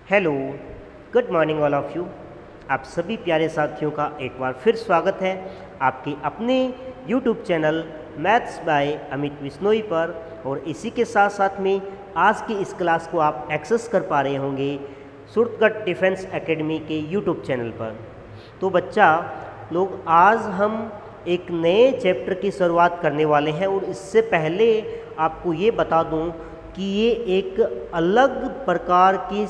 Hello, good morning all of you. आप सभी प्यारे साथियों का एक बार फिर स्वागत है आपके अपने YouTube channel maths by Amit Bishnoi पर। और इसी के साथ साथ में आज की इस क्लास को आप एक्सेस कर पा रहे होंगे शॉर्टकट डिफेंस एकेडमी के यूट्यूब चैनल पर। तो बच्चा लोग, आज हम एक नए चैप्टर की शुरुआत करने वाले हैं और इससे पहले आपको ये बता दूं कि ये एक अलग प्रकार की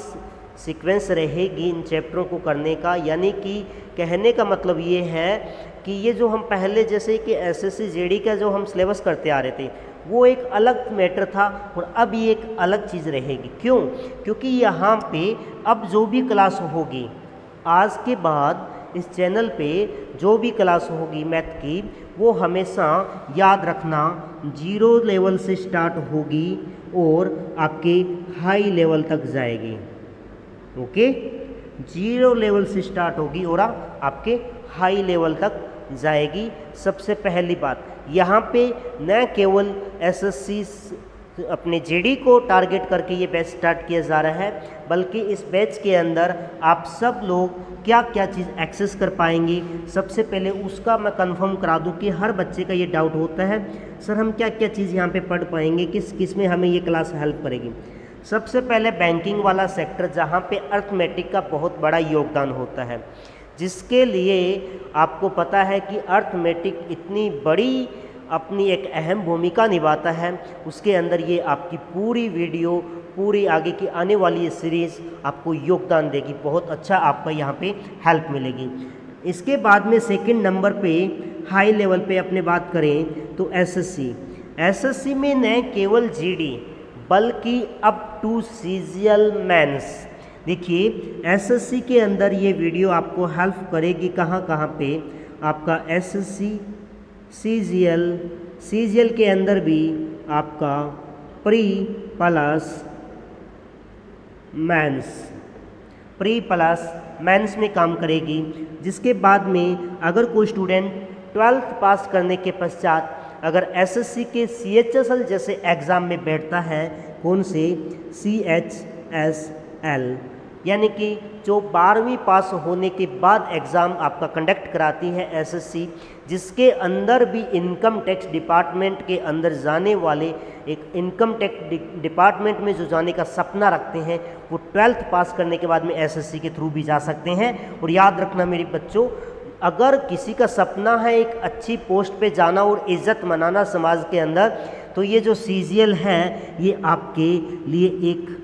सीक्वेंस रहेगी इन चैप्टरों को करने का। यानी कि कहने का मतलब ये है कि ये जो हम पहले जैसे कि एसएससी जेडी का जो हम सिलेबस करते आ रहे थे वो एक अलग मैटर था और अब ये एक अलग चीज़ रहेगी। क्यों? क्योंकि यहाँ पे अब जो भी क्लास होगी आज के बाद इस चैनल पे जो भी क्लास होगी मैथ की, वो हमेशा याद रखना 0 लेवल से स्टार्ट होगी और आपके हाई लेवल तक जाएगी। ओके, 0 लेवल से स्टार्ट होगी और आपके हाई लेवल तक जाएगी। सबसे पहली बात, यहाँ पे न केवल एसएससी अपने जेडी को टारगेट करके ये बैच स्टार्ट किया जा रहा है, बल्कि इस बैच के अंदर आप सब लोग क्या क्या चीज़ एक्सेस कर पाएंगे। सबसे पहले उसका मैं कंफर्म करा दूं कि हर बच्चे का ये डाउट होता है, सर हम क्या क्या चीज़ यहाँ पे पढ़ पाएंगे, किस किस में हमें ये क्लास हेल्प करेगी। सबसे पहले बैंकिंग वाला सेक्टर, जहाँ पे अर्थमेटिक का बहुत बड़ा योगदान होता है, जिसके लिए आपको पता है कि अर्थमेटिक इतनी बड़ी अपनी एक अहम भूमिका निभाता है। उसके अंदर ये आपकी पूरी वीडियो, पूरी आगे की आने वाली ये सीरीज़ आपको योगदान देगी, बहुत अच्छा आपका यहाँ पे हेल्प मिलेगी। इसके बाद में सेकंड नंबर पे हाई लेवल पे अपने बात करें तो एसएससी में न केवल जीडी बल्कि अप टू सीजीएल मेंस। देखिए एसएससी के अंदर ये वीडियो आपको हेल्प करेगी कहाँ कहाँ पे, आपका एसएससी सीजीएल के अंदर भी आपका प्री प्लस मेंस में काम करेगी। जिसके बाद में अगर कोई स्टूडेंट 12th पास करने के पश्चात अगर एसएससी के CHSL जैसे एग्ज़ाम में बैठता है, कौन से CHSL, यानी कि जो 12वीं पास होने के बाद एग्ज़ाम आपका कंडक्ट कराती है एसएससी, जिसके अंदर भी इनकम टैक्स डिपार्टमेंट के अंदर जाने वाले, एक इनकम टैक्स डिपार्टमेंट में जो जाने का सपना रखते हैं, वो 12th पास करने के बाद में एसएससी के थ्रू भी जा सकते हैं। और याद रखना मेरे बच्चों, अगर किसी का सपना है एक अच्छी पोस्ट पे जाना और इज़्ज़त मनाना समाज के अंदर, तो ये जो सीजीएल है ये आपके लिए एक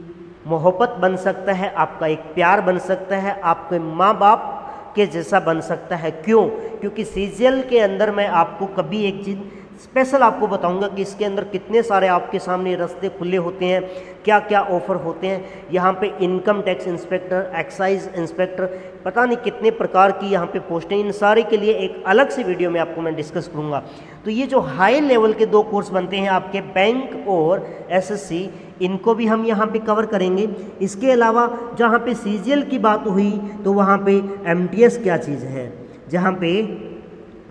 मोहब्बत बन सकता है, आपका एक प्यार बन सकता है, आपके माँ बाप के जैसा बन सकता है। क्यों? क्योंकि सीजीएल के अंदर मैं आपको कभी एक चीज़ स्पेशल आपको बताऊंगा कि इसके अंदर कितने सारे आपके सामने रास्ते खुले होते हैं, क्या क्या ऑफ़र होते हैं। यहाँ पे income tax inspector, excise inspector, पता नहीं कितने प्रकार की यहाँ पे पोस्टें, इन सारे के लिए एक अलग से वीडियो में आपको मैं डिस्कस करूँगा। तो ये जो हाई लेवल के 2 कोर्स बनते हैं आपके बैंक और एसएससी, इनको भी हम यहाँ पे कवर करेंगे। इसके अलावा जहाँ पे सीजीएल की बात हुई तो वहाँ पे एमटीएस क्या चीज़ है, जहाँ पे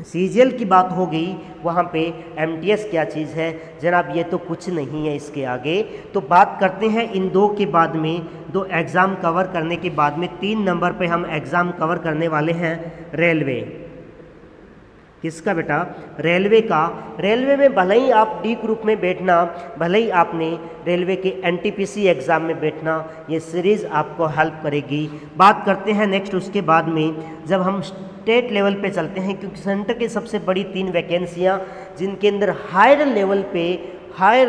सीजीएल की बात हो गई वहाँ पे एमटीएस क्या चीज़ है। जनाब ये तो कुछ नहीं है इसके आगे। तो बात करते हैं इन 2 के बाद में, 2 एग्ज़ाम कवर करने के बाद में 3 नंबर पे हम एग्ज़ाम कवर करने वाले हैं रेलवे। किसका बेटा? रेलवे का। रेलवे में भले ही आप डी ग्रुप में बैठना, भले ही आपने रेलवे के एनटीपीसी एग्ज़ाम में बैठना, ये सीरीज़ आपको हेल्प करेगी। बात करते हैं नेक्स्ट उसके बाद में जब हम स्टेट लेवल पे चलते हैं, क्योंकि सेंटर की सबसे बड़ी 3 वैकेंसियाँ जिनके अंदर हायर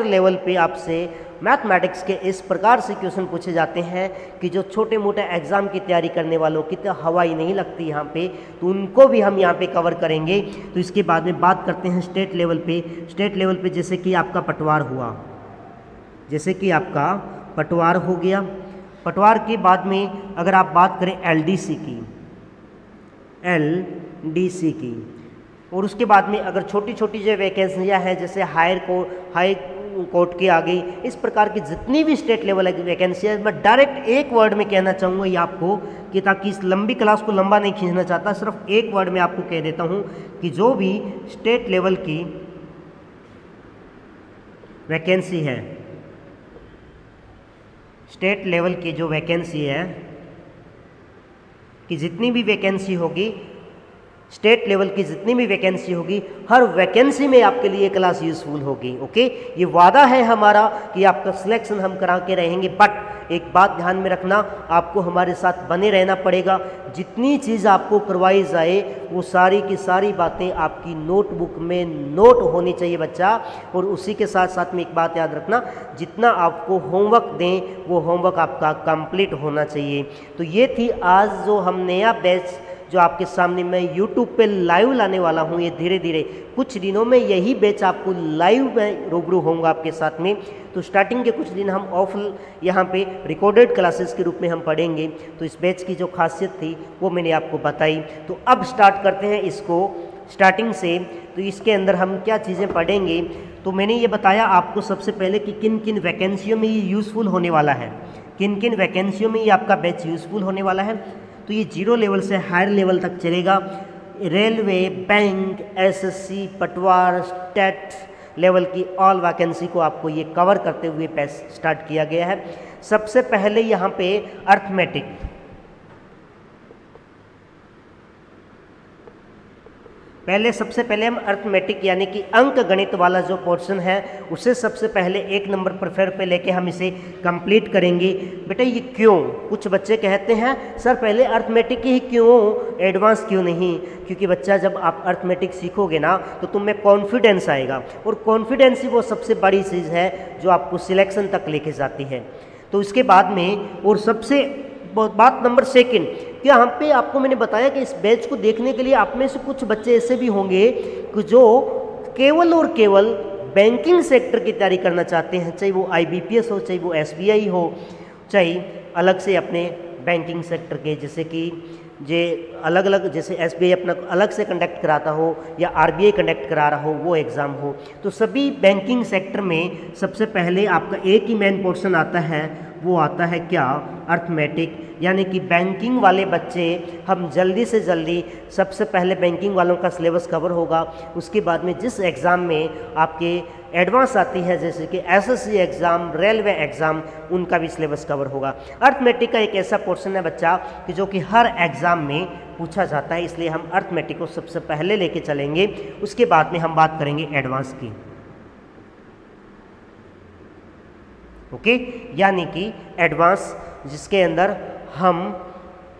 लेवल पे आपसे मैथमेटिक्स के इस प्रकार से क्वेश्चन पूछे जाते हैं कि जो छोटे मोटे एग्ज़ाम की तैयारी करने वालों की तो हवाई नहीं लगती यहाँ पे, तो उनको भी हम यहाँ पे कवर करेंगे। तो इसके बाद में बात करते हैं स्टेट लेवल पे जैसे कि आपका पटवार हुआ, जैसे कि आपका पटवार हो गया। पटवार के बाद में अगर आप बात करें एलडीसी की, और उसके बाद में अगर छोटी छोटी जो वैकेंसियाँ हैं जैसे हाई कोर्ट के आगे, इस प्रकार की जितनी भी स्टेट लेवल की वैकेंसी है, मैं डायरेक्ट एक वर्ड में कहना चाहूँगा ये आपको, कि ताकि इस लंबी क्लास को लंबा नहीं खींचना चाहता, सिर्फ एक वर्ड में आपको कह देता हूँ कि जो भी स्टेट लेवल की वैकेंसी है, स्टेट लेवल की जो वैकेंसी है कि जितनी भी वैकेंसी होगी, स्टेट लेवल की जितनी भी वैकेंसी होगी, हर वैकेंसी में आपके लिए क्लास यूज़फुल होगी। ओके, ये वादा है हमारा कि आपका सिलेक्शन हम करा के रहेंगे। बट एक बात ध्यान में रखना, आपको हमारे साथ बने रहना पड़ेगा। जितनी चीज़ आपको करवाई जाए वो सारी की सारी बातें आपकी नोटबुक में नोट होनी चाहिए बच्चा। और उसी के साथ साथ में एक बात याद रखना, जितना आपको होमवर्क दें वो होमवर्क आपका कंप्लीट होना चाहिए। तो ये थी आज जो हम नया बैच जो आपके सामने मैं YouTube पे लाइव लाने वाला हूँ। ये धीरे धीरे कुछ दिनों में यही बैच आपको लाइव में रूबरू होऊंगा आपके साथ में। तो स्टार्टिंग के कुछ दिन हम ऑफ यहाँ पे रिकॉर्डेड क्लासेस के रूप में हम पढ़ेंगे। तो इस बैच की जो खासियत थी वो मैंने आपको बताई। तो अब स्टार्ट करते हैं इसको स्टार्टिंग से। तो इसके अंदर हम क्या चीज़ें पढ़ेंगे, तो मैंने ये बताया आपको सबसे पहले कि किन किन वैकेंसियों में ये यूज़फुल होने वाला है, किन किन वैकेंसियों में ये आपका बैच यूज़फुल होने वाला है। तो ये 0 लेवल से हायर लेवल तक चलेगा। रेलवे, बैंक, एसएससी, पटवार, स्टेट लेवल की ऑल वैकेंसी को आपको ये कवर करते हुए बैच स्टार्ट किया गया है। सबसे पहले यहाँ पे अर्थमेटिक, सबसे पहले हम अर्थमेटिक यानी कि अंक गणित वाला जो पोर्शन है उसे सबसे पहले 1 नंबर प्रेफर पे लेके हम इसे कंप्लीट करेंगे। बेटा ये क्यों, कुछ बच्चे कहते हैं सर पहले अर्थमेटिक ही क्यों, एडवांस क्यों नहीं? क्योंकि बच्चा जब आप अर्थमेटिक सीखोगे ना तो तुम में कॉन्फिडेंस आएगा, और कॉन्फिडेंस ही वो सबसे बड़ी चीज़ है जो आपको सिलेक्शन तक लेके जाती है। तो इसके बाद में और सबसे बात नंबर 2 कि यहाँ पे आपको मैंने बताया कि इस बैच को देखने के लिए आप में से कुछ बच्चे ऐसे भी होंगे कि जो केवल और केवल बैंकिंग सेक्टर की तैयारी करना चाहते हैं, चाहे वो IBPS हो, चाहे वो SBI हो, चाहे अलग से अपने बैंकिंग सेक्टर के जैसे कि अलग अलग जैसे SBI अपना अलग से कंडक्ट कराता हो या RBI कंडक्ट करा रहा हो वो एग्ज़ाम हो। तो सभी बैंकिंग सेक्टर में सबसे पहले आपका एक ही मेन पोर्शन आता है, वो आता है क्या, अर्थमेटिक। यानी कि बैंकिंग वाले बच्चे हम जल्दी से जल्दी सबसे पहले बैंकिंग वालों का सिलेबस कवर होगा। उसके बाद में जिस एग्ज़ाम में आपके एडवांस आती है जैसे कि SSC एग्ज़ाम, रेलवे एग्ज़ाम, उनका भी सिलेबस कवर होगा। अर्थमेटिक का एक ऐसा पोर्शन है बच्चा कि जो कि हर एग्ज़ाम में पूछा जाता है, इसलिए हम अर्थमेटिक को सबसे पहले लेके चलेंगे। उसके बाद में हम बात करेंगे एडवांस की। ओके, यानी कि एडवांस जिसके अंदर हम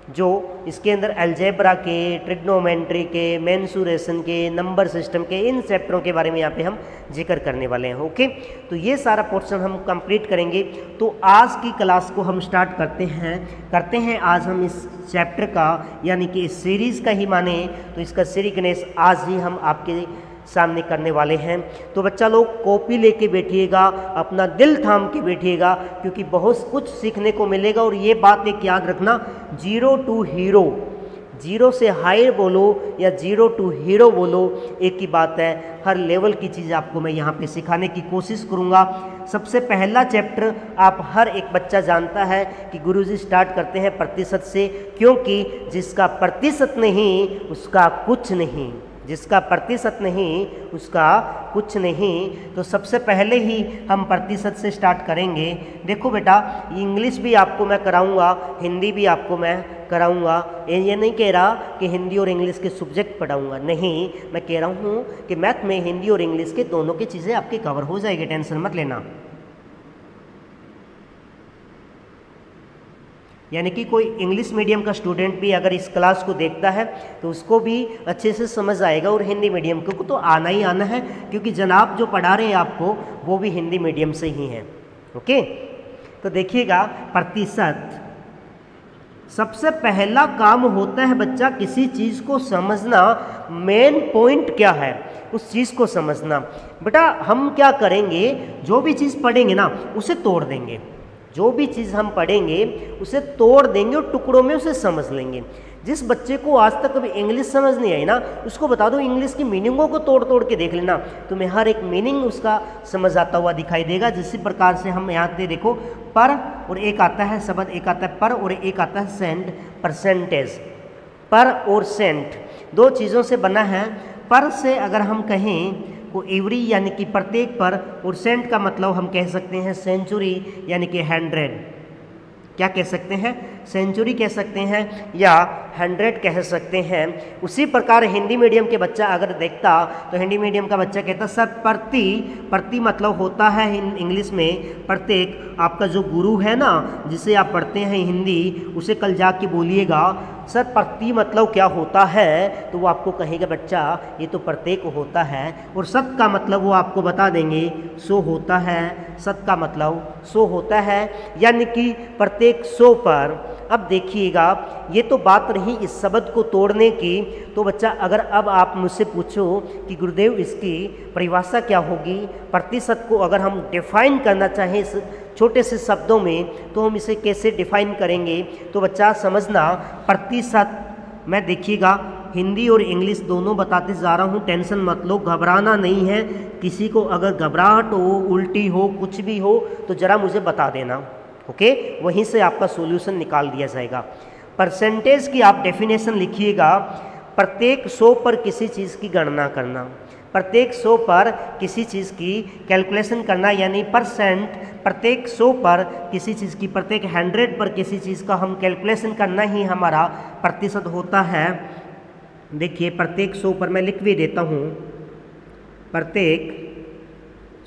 जो इसके अंदर अलजेब्रा के, ट्रिग्नोमेट्री के, मेंसुरेशन के, नंबर सिस्टम के, इन चैप्टरों के बारे में यहाँ पे हम जिक्र करने वाले हैं। ओके, तो ये सारा पोर्शन हम कंप्लीट करेंगे। तो आज की क्लास को हम स्टार्ट करते हैं आज हम इस चैप्टर का यानी कि इस सीरीज़ का ही माने तो इसका श्री गणेश आज ही हम आपके सामने करने वाले हैं। तो बच्चा लोग कॉपी लेके बैठिएगा, अपना दिल थाम के बैठिएगा, क्योंकि बहुत कुछ सीखने को मिलेगा। और ये बात एक याद रखना, 0 to हीरो, 0 से हायर बोलो या 0 to हीरो बोलो, एक ही बात है। हर लेवल की चीज़ आपको मैं यहाँ पे सिखाने की कोशिश करूँगा। सबसे पहला चैप्टर आप हर एक बच्चा जानता है कि गुरुजी स्टार्ट करते हैं प्रतिशत से, क्योंकि जिसका प्रतिशत नहीं उसका कुछ नहीं, जिसका प्रतिशत नहीं उसका कुछ नहीं। तो सबसे पहले ही हम प्रतिशत से स्टार्ट करेंगे। देखो बेटा, इंग्लिश भी आपको मैं कराऊंगा, हिंदी भी आपको मैं कराऊंगा। ये नहीं कह रहा कि हिंदी और इंग्लिश के सब्जेक्ट पढ़ाऊंगा, नहीं, मैं कह रहा हूँ कि मैथ में हिंदी और इंग्लिश के दोनों की चीज़ें आपकी कवर हो जाएगी, टेंशन मत लेना। यानी कि कोई इंग्लिश मीडियम का स्टूडेंट भी अगर इस क्लास को देखता है तो उसको भी अच्छे से समझ आएगा, और हिंदी मीडियम को तो आना ही आना है, क्योंकि जनाब जो पढ़ा रहे हैं आपको वो भी हिंदी मीडियम से ही हैं। ओके, तो देखिएगा, प्रतिशत सबसे पहला काम होता है बच्चा किसी चीज़ को समझना। मेन पॉइंट क्या है उस चीज़ को समझना। बेटा हम क्या करेंगे, जो भी चीज़ पढ़ेंगे ना उसे तोड़ देंगे, जो भी चीज़ हम पढ़ेंगे उसे तोड़ देंगे और टुकड़ों में उसे समझ लेंगे। जिस बच्चे को आज तक कभी इंग्लिश समझ नहीं आई ना, उसको बता दो इंग्लिश की मीनिंगों को तोड़ तोड़ के देख लेना, तुम्हें हर एक मीनिंग उसका समझ आता हुआ दिखाई देगा। जिस प्रकार से हम यहाँ पे देखो, पर और एक आता है शब्द, एक आता है पर और एक आता है सेंट, परसेंटेज। पर और सेंट दो चीज़ों से बना है। पर से अगर हम कहें को एवरी यानी कि प्रत्येक पर, और सेंट का मतलब हम कह सकते हैं सेंचुरी यानी कि 100। क्या कह सकते हैं, सेंचुरी कह सकते हैं या 100 कह सकते हैं। उसी प्रकार हिंदी मीडियम के बच्चा अगर देखता तो हिंदी मीडियम का बच्चा कहता सर प्रति मतलब होता है इंग्लिश में प्रत्येक। आपका जो गुरु है ना जिसे आप पढ़ते हैं हिंदी, उसे कल जाके बोलिएगा सर प्रति मतलब क्या होता है, तो वो आपको कहेगा बच्चा ये तो प्रत्येक होता है। और सत का मतलब वो आपको बता देंगे सो होता है, सत का मतलब सो होता है, यानी कि प्रत्येक सो पर। अब देखिएगा ये तो बात रही इस शब्द को तोड़ने की। तो बच्चा अगर अब आप मुझसे पूछो कि गुरुदेव इसकी परिभाषा क्या होगी, प्रतिशत को अगर हम डिफाइन करना चाहें इस छोटे से शब्दों में तो हम इसे कैसे डिफाइन करेंगे, तो बच्चा समझना प्रतिशत। मैं देखिएगा हिंदी और इंग्लिश दोनों बताते जा रहा हूँ, टेंशन मत लो, घबराना नहीं है। किसी को अगर घबराहट हो, उल्टी हो, कुछ भी हो तो ज़रा मुझे बता देना, ओके, वहीं से आपका सॉल्यूशन निकाल दिया जाएगा। परसेंटेज की आप डेफिनेशन लिखिएगा, प्रत्येक 100 पर किसी चीज़ की गणना करना, प्रत्येक 100 पर किसी चीज़ की कैलकुलेशन करना, यानी परसेंट। प्रत्येक 100 पर किसी चीज़ की, प्रत्येक 100 पर किसी चीज़ का हम कैलकुलेशन करना ही हमारा प्रतिशत होता है। देखिए प्रत्येक 100 पर मैं लिख भी देता हूँ, प्रत्येक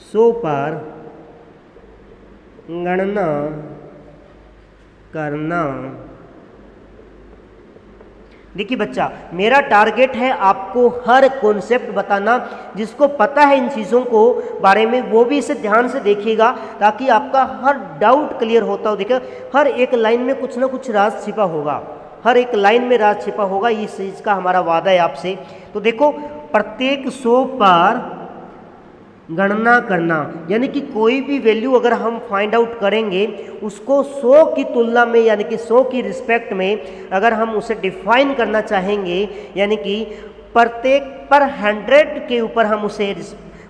100 पर गणना करना। देखिए बच्चा मेरा टारगेट है आपको हर कॉन्सेप्ट बताना, जिसको पता है इन चीज़ों को बारे में वो भी इसे ध्यान से देखिएगा ताकि आपका हर डाउट क्लियर होता हो। देखिए हर एक लाइन में कुछ ना कुछ राज छिपा होगा, हर एक लाइन में राज छिपा होगा, इस चीज़ का हमारा वादा है आपसे। तो देखो प्रत्येक 100 पर गणना करना, यानी कि कोई भी वैल्यू अगर हम फाइंड आउट करेंगे उसको 100 की तुलना में, यानी कि 100 की रिस्पेक्ट में अगर हम उसे डिफाइन करना चाहेंगे, यानी कि प्रत्येक पर 100 के ऊपर हम उसे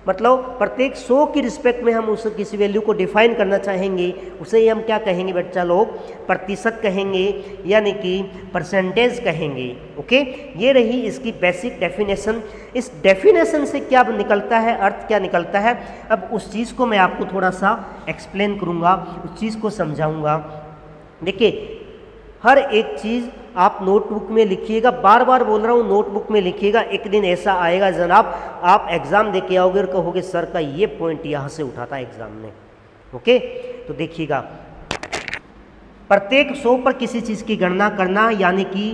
मतलब प्रत्येक 100 की रिस्पेक्ट में हम उस किसी वैल्यू को डिफाइन करना चाहेंगे, उसे ही हम क्या कहेंगे बच्चा लोग, प्रतिशत कहेंगे, यानी कि परसेंटेज कहेंगे। ओके, ये रही इसकी बेसिक डेफिनेशन। इस डेफिनेशन से क्या निकलता है, अर्थ क्या निकलता है, अब उस चीज़ को मैं आपको थोड़ा सा एक्सप्लेन करूँगा, उस चीज़ को समझाऊँगा। देखिए हर एक चीज़ आप नोटबुक में लिखिएगा, बार बार बोल रहा हूँ नोटबुक में लिखिएगा। एक दिन ऐसा आएगा जनाब आप एग्ज़ाम दे के आओगे और कहोगे सर का ये पॉइंट यहाँ से उठा था एग्ज़ाम में। ओके, तो देखिएगा प्रत्येक 100 पर किसी चीज़ की गणना करना, यानी कि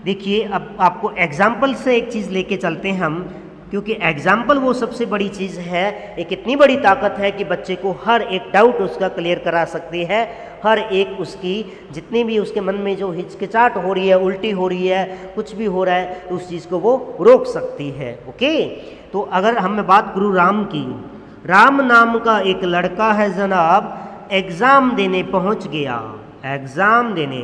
देखिए अब आपको एग्जाम्पल से एक चीज़ लेके चलते हैं हम, क्योंकि एग्जाम्पल वो सबसे बड़ी चीज़ है, एक इतनी बड़ी ताकत है कि बच्चे को हर एक डाउट उसका क्लियर करा सकती है, हर एक उसकी जितनी भी उसके मन में जो हिचकिचाहट हो रही है, उल्टी हो रही है, कुछ भी हो रहा है, तो उस चीज़ को वो रोक सकती है। ओके, तो अगर हम बात करूँ राम की, राम नाम का एक लड़का है जनाब, एग्ज़ाम देने पहुँच गया, एग्ज़ाम देने,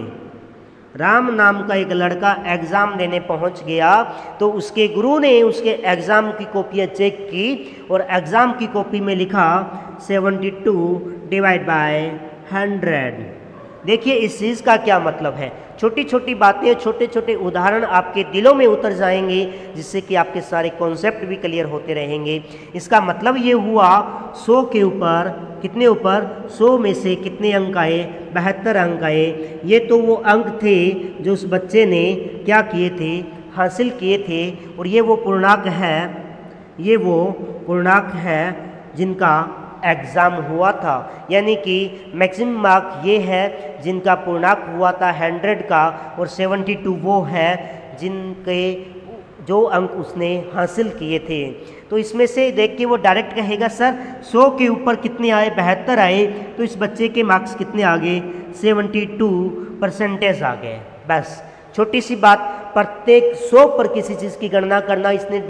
राम नाम का एक लड़का एग्ज़ाम देने पहुंच गया, तो उसके गुरु ने उसके एग्ज़ाम की कॉपियाँ चेक की और एग्ज़ाम की कॉपी में लिखा 72 डिवाइड बाय 100। देखिए इस चीज़ का क्या मतलब है, छोटी छोटी बातें, छोटे छोटे उदाहरण आपके दिलों में उतर जाएंगे, जिससे कि आपके सारे कॉन्सेप्ट भी क्लियर होते रहेंगे। इसका मतलब ये हुआ 100 के ऊपर कितने ऊपर, 100 में से कितने अंक आए, 72 अंक आए। ये तो वो अंक थे जो उस बच्चे ने क्या किए थे, हासिल किए थे। और ये वो पूर्णांक है, ये वो पूर्णांक है जिनका एग्ज़ाम हुआ था, यानी कि मैक्सिमम मार्क ये है जिनका पूर्णांक हुआ था 100 का, और 72 वो है जिनके जो अंक उसने हासिल किए थे। तो इसमें से देख के वो डायरेक्ट कहेगा सर 100 के ऊपर कितने आए, 72 आए, तो इस बच्चे के मार्क्स कितने आ गए, 72% आ गए। बस छोटी सी बात, प्रत्येक 100 पर किसी चीज़ की गणना करना, इसने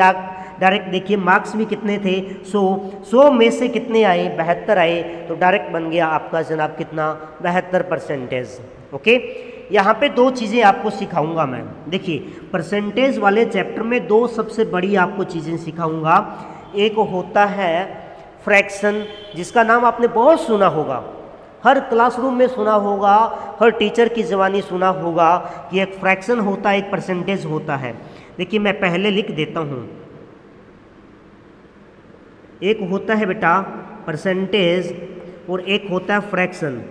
डायरेक्ट देखिए मार्क्स भी कितने थे 100 में से कितने आए, 72 आए, तो डायरेक्ट बन गया आपका जनाब कितना, 72%। ओके, यहाँ पे दो चीज़ें आपको सिखाऊंगा मैं। देखिए परसेंटेज वाले चैप्टर में दो सबसे बड़ी आपको चीज़ें सिखाऊंगा। एक होता है फ्रैक्शन, जिसका नाम आपने बहुत सुना होगा, हर क्लासरूम में सुना होगा, हर टीचर की ज़बानी सुना होगा कि एक फ्रैक्शन होता है, एक परसेंटेज होता है। देखिए मैं पहले लिख देता हूँ, एक होता है बेटा परसेंटेज और एक होता है फ्रैक्शन।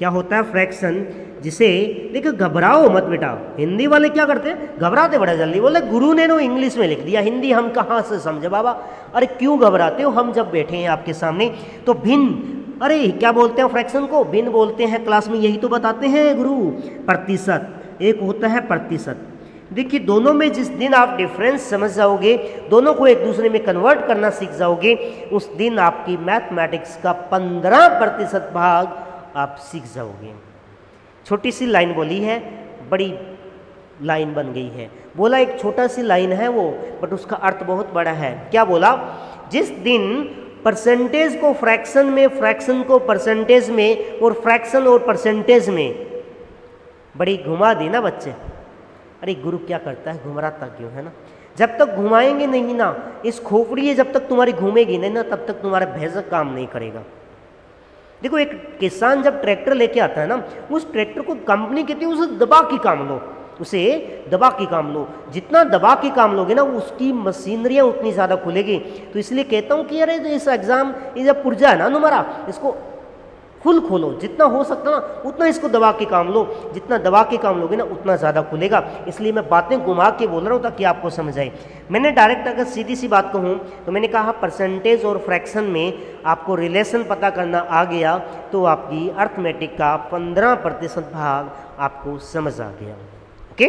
क्या होता है फ्रैक्शन, जिसे देखो घबराओ मत बेटा, हिंदी वाले क्या करते हैं घबराते बड़ा जल्दी, बोले गुरु ने नो इंग्लिश में लिख दिया, हिंदी हम कहाँ से समझे बाबा। अरे क्यों घबराते हो, हम जब बैठे हैं आपके सामने तो भिन्न, अरे क्या बोलते हैं फ्रैक्शन को, भिन्न बोलते हैं, क्लास में यही तो बताते हैं गुरु। प्रतिशत, एक होता है प्रतिशत। देखिए दोनों में जिस दिन आप डिफरेंस समझ जाओगे, दोनों को एक दूसरे में कन्वर्ट करना सीख जाओगे, उस दिन आपकी मैथमेटिक्स का 15% भाग आप सीख जाओगे। छोटी सी लाइन बोली है, बड़ी लाइन बन गई है। बोला एक छोटा सी लाइन है वो, बट उसका अर्थ बहुत बड़ा है। क्या बोला, जिस दिन परसेंटेज को फ्रैक्शन में, फ्रैक्शन को परसेंटेज में, और फ्रैक्शन और परसेंटेज में बड़ी घुमा दी ना बच्चे। अरे गुरु क्या करता है, घुमराता क्यों है ना। जब तक घुमाएंगे नहीं ना, इस खोपड़ी है जब तक तुम्हारी घूमेगी नहीं ना, तब तक तुम्हारा भेजक काम नहीं करेगा। देखो एक किसान जब ट्रैक्टर लेके आता है ना, उस ट्रैक्टर को कंपनी कहती है उसे दबा के काम लो, उसे दबा के काम लो। जितना दबा के काम लोगे ना, उसकी मशीनरियाँ उतनी ज़्यादा खुलेगी। तो इसलिए कहता हूँ कि अरे इस एग्ज़ाम, ये जब पुर्जा है ना तुम्हारा, इसको फुल खोलो, जितना हो सकता ना उतना इसको दबा के काम लो। जितना दबा के काम लोगे ना उतना ज़्यादा खुलेगा। इसलिए मैं बातें घुमा के बोल रहा हूँ ताकि आपको समझ आए। मैंने डायरेक्ट अगर सीधी सी बात कहूँ तो मैंने कहा परसेंटेज और फ्रैक्शन में आपको रिलेशन पता करना आ गया तो आपकी अर्थमेटिक का 15% भाग आपको समझ आ गया। ओके,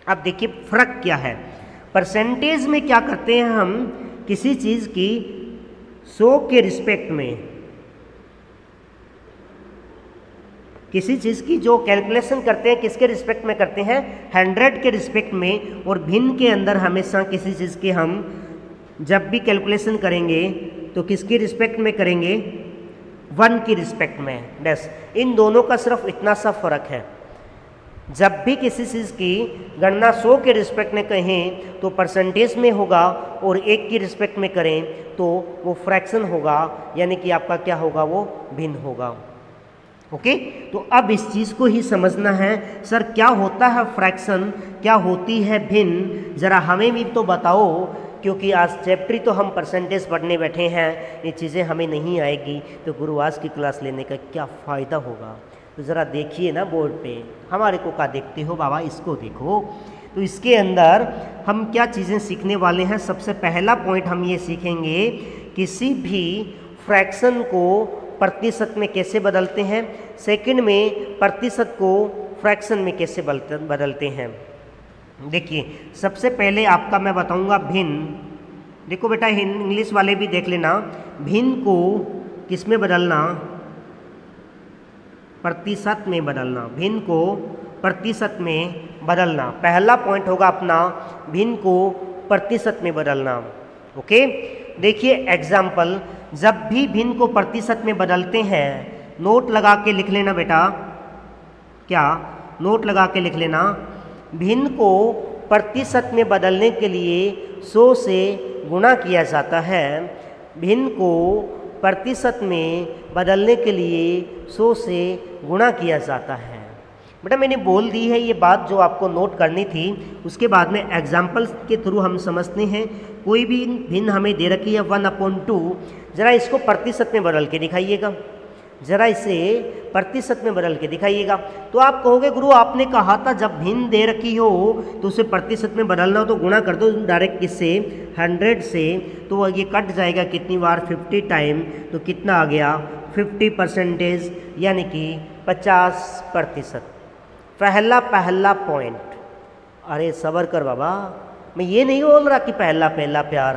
अब देखिए फ़र्क क्या है। परसेंटेज में क्या करते हैं हम, किसी चीज़ की 100 के रिस्पेक्ट में, किसी चीज़ की जो कैलकुलेशन करते हैं किसके रिस्पेक्ट में करते हैं, 100 के रिस्पेक्ट में। और भिन्न के अंदर हमेशा किसी चीज़ के हम जब भी कैलकुलेशन करेंगे तो किसकी रिस्पेक्ट में करेंगे, 1 की रिस्पेक्ट में। बस इन दोनों का सिर्फ इतना सा फ़र्क है। जब भी किसी चीज़ की गणना 100 के रिस्पेक्ट में कहें तो परसेंटेज में होगा, और 1 की रिस्पेक्ट में करें तो वो फ्रैक्शन होगा, यानी कि आपका क्या होगा, वो भिन्न होगा। ओके, तो अब इस चीज़ को ही समझना है, सर क्या होता है फ्रैक्शन, क्या होती है भिन्न, ज़रा हमें भी तो बताओ, क्योंकि आज चैप्टर तो हम परसेंटेज पढ़ने बैठे हैं, ये चीज़ें हमें नहीं आएगी, तो गुरु आज की क्लास लेने का क्या फ़ायदा होगा। तो ज़रा देखिए ना बोर्ड पे, हमारे को क्या देखते हो बाबा, इसको देखो। तो इसके अंदर हम क्या चीज़ें सीखने वाले हैं। सबसे पहला पॉइंट हम ये सीखेंगे, किसी भी फ्रैक्शन को प्रतिशत में कैसे बदलते हैं। सेकंड में प्रतिशत को फ्रैक्शन में कैसे बदलते हैं। देखिए सबसे पहले आपका मैं बताऊंगा भिन्न। देखो बेटा इंग्लिश वाले भी देख लेना, भिन्न को किस में बदलना, प्रतिशत में बदलना। भिन्न को प्रतिशत में बदलना, पहला पॉइंट होगा अपना, भिन्न को प्रतिशत में बदलना। ओके, देखिए एग्जाम्पल, जब भी भिन्न को प्रतिशत में बदलते हैं, नोट लगा के लिख लेना बेटा, क्या नोट लगा के लिख लेना। भिन्न को प्रतिशत में बदलने के लिए 100 से गुणा किया जाता है। भिन्न को प्रतिशत में बदलने के लिए 100 से गुणा किया जाता है। बेटा मैंने बोल दी है ये बात जो आपको नोट करनी थी, उसके बाद में एग्जाम्पल्स के थ्रू हम समझते हैं। कोई भी भिन्न हमें दे रखी है 1/2, ज़रा इसको प्रतिशत में बदल के दिखाइएगा, ज़रा इसे प्रतिशत में बदल के दिखाइएगा। तो आप कहोगे गुरु आपने कहा था जब भिन्न दे रखी हो तो उसे प्रतिशत में बदलना हो तो गुणा कर दो डायरेक्ट किससे, 100 से। तो ये कट जाएगा कितनी बार, 50 टाइम, तो कितना आ गया 50%, यानी कि 50%। पहला पॉइंट। अरे सबर कर बाबा, मैं ये नहीं बोल रहा कि पहला प्यार,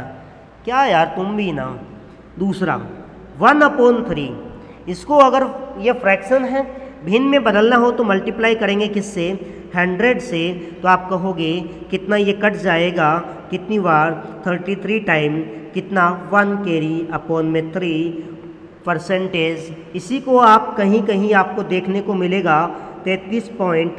क्या यार तुम भी ना। दूसरा 1/3, इसको अगर ये फ्रैक्शन है, भिन्न में बदलना हो तो मल्टीप्लाई करेंगे किससे, 100 से। तो आप कहोगे कितना ये कट जाएगा, कितनी बार 33 टाइम, कितना 1 कैरी अपॉन में 3%। इसी को आप कहीं कहीं आपको देखने को मिलेगा 33%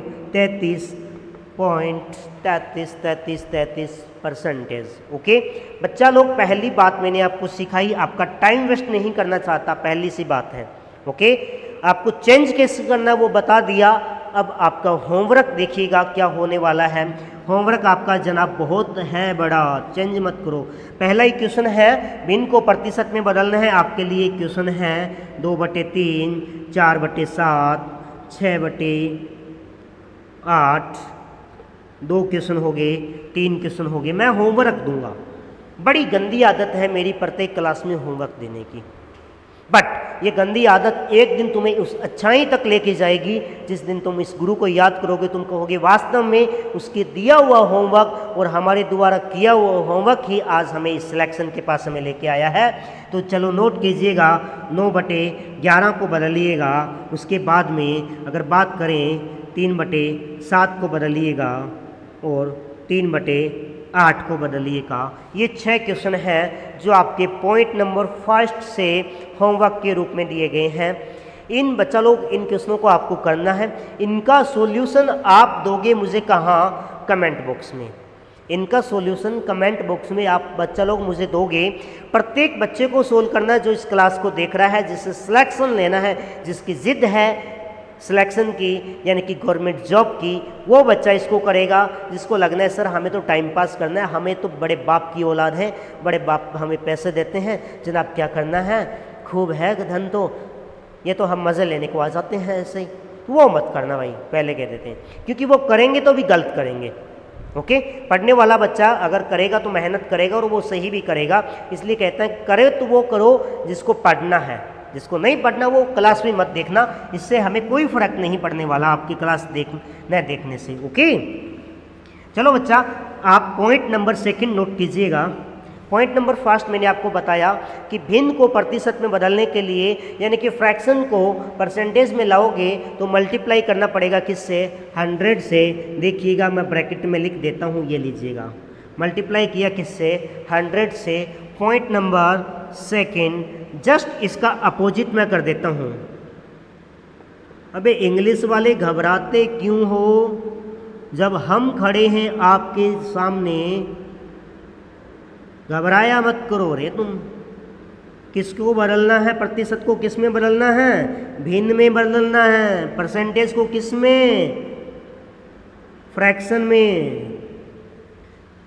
ओके बच्चा लोग, पहली बात मैंने आपको सिखाई, आपका टाइम वेस्ट नहीं करना चाहता, पहली सी बात है। ओके, आपको चेंज कैसे करना है वो बता दिया, अब आपका होमवर्क देखिएगा क्या होने वाला है। होमवर्क आपका जनाब बहुत है बड़ा, चेंज मत करो। पहला ही क्वेश्चन है भिन्न को प्रतिशत में बदलना है। आपके लिए क्वेश्चन है 2/3, 4/7, 6/8, 2 क्वेश्चन हो गए, 3 क्वेश्चन हो गए। मैं होमवर्क दूंगा। बड़ी गंदी आदत है मेरी प्रत्येक क्लास में होमवर्क देने की, बट ये गंदी आदत एक दिन तुम्हें उस अच्छाई तक लेके जाएगी जिस दिन तुम इस गुरु को याद करोगे, तुम कहोगे वास्तव में उसके दिया हुआ होमवर्क और हमारे द्वारा किया हुआ होमवर्क ही आज हमें इस सिलेक्शन के पास हमें लेके आया है। तो चलो नोट कीजिएगा, 9/11 को बदलिएगा। उसके बाद में अगर बात करें 3/7 को बदलिएगा और 3/8 को बदलिएगा। ये 6 क्वेश्चन हैं जो आपके पॉइंट नंबर 1 से होमवर्क के रूप में दिए गए हैं। इन बच्चा लोग इन क्वेश्चनों को आपको करना है। इनका सॉल्यूशन आप दोगे मुझे कहाँ? कमेंट बॉक्स में। इनका सॉल्यूशन कमेंट बॉक्स में आप बच्चा लोग मुझे दोगे। प्रत्येक बच्चे को सोल्व करना है जो इस क्लास को देख रहा है, जिसे सिलेक्शन लेना है, जिसकी जिद है सिलेक्शन की यानी कि गवर्नमेंट जॉब की, वो बच्चा इसको करेगा। जिसको लगना है सर हमें तो टाइम पास करना है, हमें तो बड़े बाप की औलाद है, बड़े बाप हमें पैसे देते हैं, जनाब क्या करना है, खूब है धन तो ये तो हम मज़े लेने को आ जाते हैं ऐसे ही, वो मत करना भाई, पहले कह देते हैं, क्योंकि वो करेंगे तो भी गलत करेंगे। ओके, पढ़ने वाला बच्चा अगर करेगा तो मेहनत करेगा और वो सही भी करेगा। इसलिए कहते हैं करे तो वो करो जिसको पढ़ना है, जिसको नहीं पढ़ना वो क्लास में मत देखना। इससे हमें कोई फर्क नहीं पड़ने वाला आपकी क्लास देखने से। ओके, चलो बच्चा आप पॉइंट नंबर 2 नोट कीजिएगा। पॉइंट नंबर 1 मैंने आपको बताया कि भिन्न को प्रतिशत में बदलने के लिए यानी कि फ्रैक्शन को परसेंटेज में लाओगे तो मल्टीप्लाई करना पड़ेगा किससे? 100 से। देखिएगा मैं ब्रैकेट में लिख देता हूँ, ये लीजिएगा। मल्टीप्लाई किया किससे? 100 से। पॉइंट नंबर 2 जस्ट इसका अपोजिट मैं कर देता हूँ। अबे इंग्लिश वाले घबराते क्यों हो? जब हम खड़े हैं आपके सामने, घबराया मत करो रे तुम। किसको बदलना है? प्रतिशत को किस में बदलना है? भिन्न में बदलना है। परसेंटेज को किस में? फ्रैक्शन में।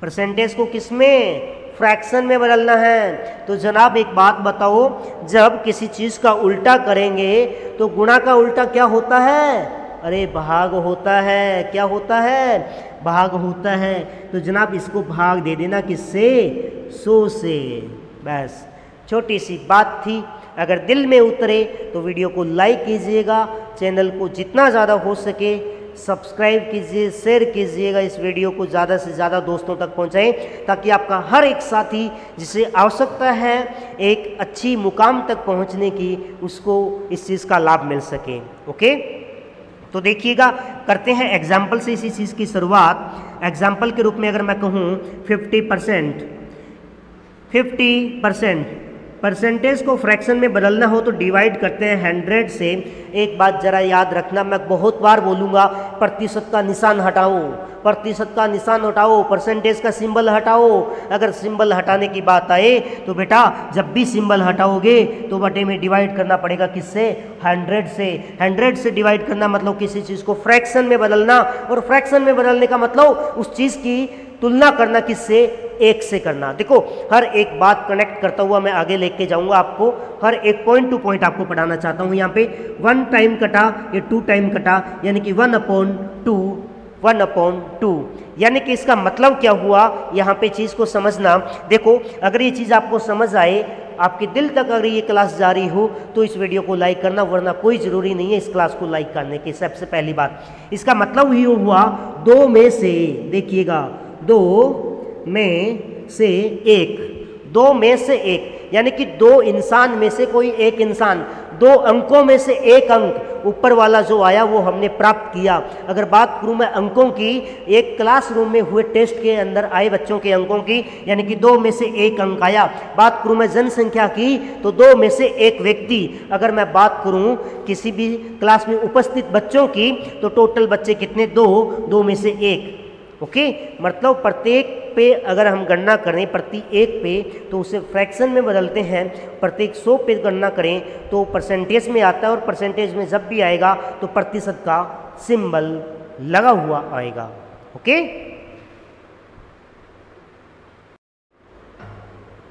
परसेंटेज को किस में? फ्रैक्शन में बदलना है। तो जनाब एक बात बताओ, जब किसी चीज़ का उल्टा करेंगे तो गुणा का उल्टा क्या होता है? अरे भाग होता है। क्या होता है? भाग होता है। तो जनाब इसको भाग दे देना किससे? 100 से। बस छोटी सी बात थी। अगर दिल में उतरे तो वीडियो को लाइक कीजिएगा, चैनल को जितना ज़्यादा हो सके सब्सक्राइब कीजिए, शेयर कीजिएगा। इस वीडियो को ज़्यादा से ज़्यादा दोस्तों तक पहुंचाएं ताकि आपका हर एक साथी जिसे आवश्यकता है एक अच्छी मुकाम तक पहुंचने की, उसको इस चीज़ का लाभ मिल सके। ओके, तो देखिएगा करते हैं एग्जाम्पल से इसी चीज़ की शुरुआत। एग्जाम्पल के रूप में अगर मैं कहूँ 50% परसेंटेज को फ्रैक्शन में बदलना हो तो डिवाइड करते हैं 100 से। एक बात जरा याद रखना, मैं बहुत बार बोलूँगा, प्रतिशत का निशान हटाओ, प्रतिशत का निशान हटाओ, परसेंटेज का सिंबल हटाओ। अगर सिंबल हटाने की बात आए तो बेटा जब भी सिंबल हटाओगे तो बटे में डिवाइड करना पड़ेगा किससे? 100 से। 100 से डिवाइड करना मतलब किसी चीज़ को फ्रैक्शन में बदलना, और फ्रैक्शन में बदलने का मतलब उस चीज़ की तुलना करना किससे? 1 से करना। देखो हर एक बात कनेक्ट करता हुआ मैं आगे लेके जाऊंगा आपको, हर एक पॉइंट टू पॉइंट आपको पढ़ाना चाहता हूं। यहाँ पे 1 टाइम कटा, ये 2 टाइम कटा, यानी कि 1/2 यानी कि इसका मतलब क्या हुआ? यहाँ पे चीज़ को समझना। देखो अगर ये चीज़ आपको समझ आए, आपके दिल तक अगर ये क्लास जारी हो तो इस वीडियो को लाइक करना, वरना कोई ज़रूरी नहीं है इस क्लास को लाइक करने की। सबसे पहली बात, इसका मतलब ही हुआ 2 में से, देखिएगा 2 में से 1, 2 में से 1 यानी कि 2 इंसान में से कोई एक इंसान, 2 अंकों में से 1 अंक ऊपर वाला जो आया वो हमने प्राप्त किया। अगर बात करूं मैं अंकों की, एक क्लासरूम में हुए टेस्ट के अंदर आए बच्चों के अंकों की, यानी कि 2 में से 1 अंक आया। बात करूं मैं जनसंख्या की तो 2 में से 1 व्यक्ति। अगर मैं बात करूं किसी भी क्लास में उपस्थित बच्चों की तो टोटल बच्चे कितने? 2 में से 1। ओके, मतलब प्रत्येक पे अगर हम गणना करें प्रति 1 पे तो उसे फ्रैक्शन में बदलते हैं। प्रत्येक 100 पे गणना करें तो परसेंटेज में आता है, और परसेंटेज में जब भी आएगा तो प्रतिशत का सिंबल लगा हुआ आएगा। ओके,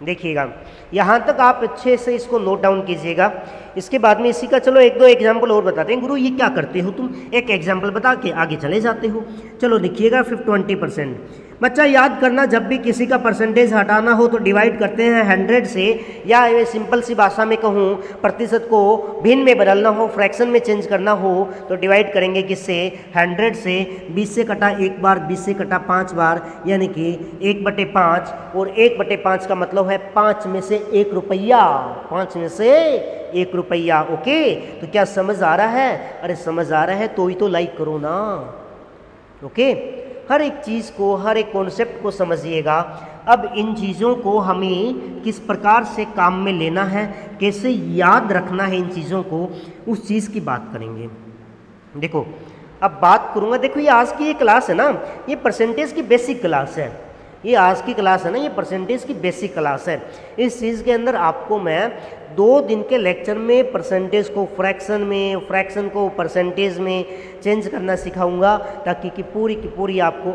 देखिएगा यहाँ तक आप अच्छे से इसको नोट डाउन कीजिएगा। इसके बाद में इसी का चलो एक दो एग्जाम्पल और बताते हैं। गुरु ये क्या करते हो तुम, एक एग्जाम्पल बता के आगे चले जाते हो। चलो लिखिएगा 20%। बच्चा याद करना, जब भी किसी का परसेंटेज हटाना हो तो डिवाइड करते हैं 100 से, या ये सिंपल सी भाषा में कहूँ प्रतिशत को भिन्न में बदलना हो, फ्रैक्शन में चेंज करना हो तो डिवाइड करेंगे किससे, 100 से। 20 से कटा एक बार, 20 से कटा 5 बार, यानी कि 1/5, और 1/5 का मतलब है 5 में से 1 रुपया, 5 में से 1 रुपया। ओके, तो क्या समझ आ रहा है? अरे समझ आ रहा है तो ही तो लाइक करो ना। ओके, हर एक चीज़ को, हर एक कॉन्सेप्ट को समझिएगा। अब इन चीज़ों को हमें किस प्रकार से काम में लेना है, कैसे याद रखना है इन चीज़ों को, उस चीज़ की बात करेंगे। देखो अब बात करूँगा, देखो ये आज की ये क्लास है ना, ये परसेंटेज की बेसिक क्लास है। ये आज की क्लास है ना, ये परसेंटेज की बेसिक क्लास है। इस चीज़ के अंदर आपको मैं 2 दिन के लेक्चर में परसेंटेज को फ्रैक्शन में, फ्रैक्शन को परसेंटेज में चेंज करना सिखाऊंगा, ताकि कि पूरी आपको